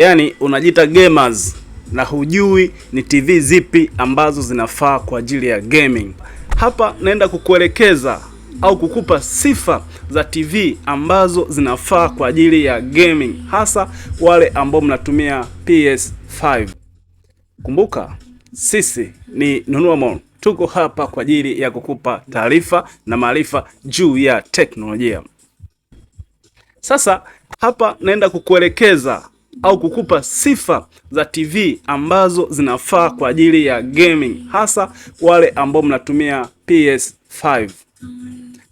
Yaani unajita gamers na hujui ni TV zipi ambazo zinafaa kwa ajili ya gaming. Hapa naenda kukuelekeza au kukupa sifa za TV ambazo zinafaa kwa ajili ya gaming, hasa wale ambao mnatumia PS5. Kumbuka sisi ni Nunua Mall. Tuko hapa kwa ajili ya kukupa taarifa na maarifa juu ya teknolojia. Sasa hapa naenda kukuelekeza au kukupa sifa za TV ambazo zinafaa kwa ajili ya gaming, hasa wale ambao mnatumia PS5.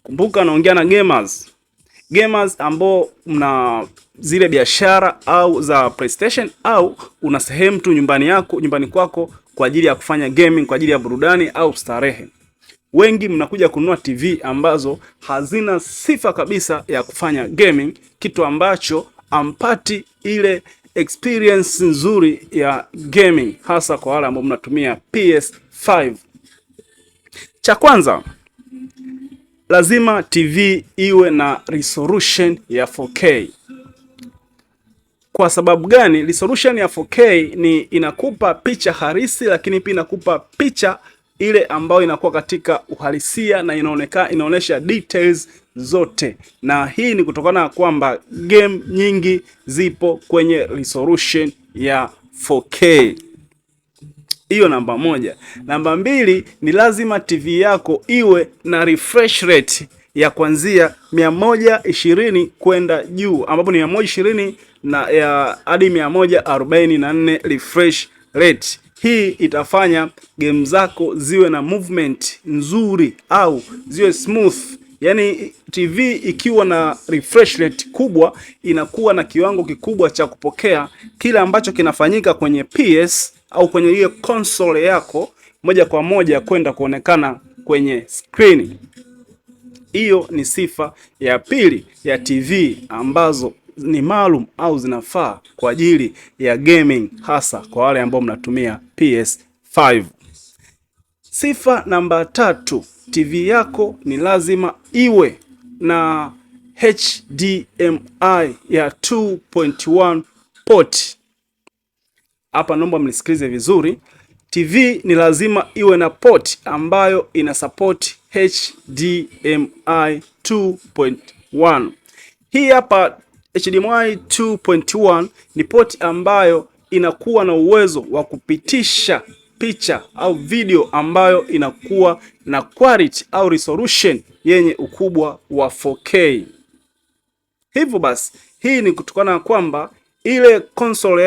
Kumbuka naongea na gamers ambao mna zile biashara au za PlayStation, au una sehemu tu nyumbani kwako kwa ajili ya kufanya gaming, kwa ajili ya burudani au starehe. Wengi mnakuja kununua TV ambazo hazina sifa kabisa ya kufanya gaming, kitu ambacho ampati ile experience nzuri ya gaming, hasa kwa wale ambao mnatumia PS5. Cha kwanza, lazima TV iwe na resolution ya 4K. Kwa sababu gani? Resolution ya 4K ni inakupa picha halisi, lakini pia inakupa picha ile ambayo inakuwa katika uhalisia na inaonesha details zote, na hii ni kutokana na kwamba game nyingi zipo kwenye resolution ya 4K. Hiyo namba moja. Namba mbili, ni lazima TV yako iwe na refresh rate ya kuanzia 120 kwenda juu, ambapo ni 120 na hadi 144 refresh rate. Hii itafanya game zako ziwe na movement nzuri au ziwe smooth. Yaani TV ikiwa na refresh rate kubwa inakuwa na kiwango kikubwa cha kupokea kile ambacho kinafanyika kwenye PS au kwenye ile console yako moja kwa moja kwenda kuonekana kwenye screen. Hiyo ni sifa ya pili ya TV ambazo ni maalum au zinafaa kwa ajili ya gaming, hasa kwa wale ambao mnatumia PS5. Sifa namba tatu, TV yako ni lazima iwe na HDMI ya 2.1 port. Hapa naomba mnisikilize vizuri. TV ni lazima iwe na port ambayo ina support HDMI 2.1. Hii hapa HDMI 2.1 ni port ambayo inakuwa na uwezo wa kupitisha picha au video ambayo inakuwa na quality au resolution yenye ukubwa wa 4K. Hivyo basi, hii ni kutokana na kwamba ile console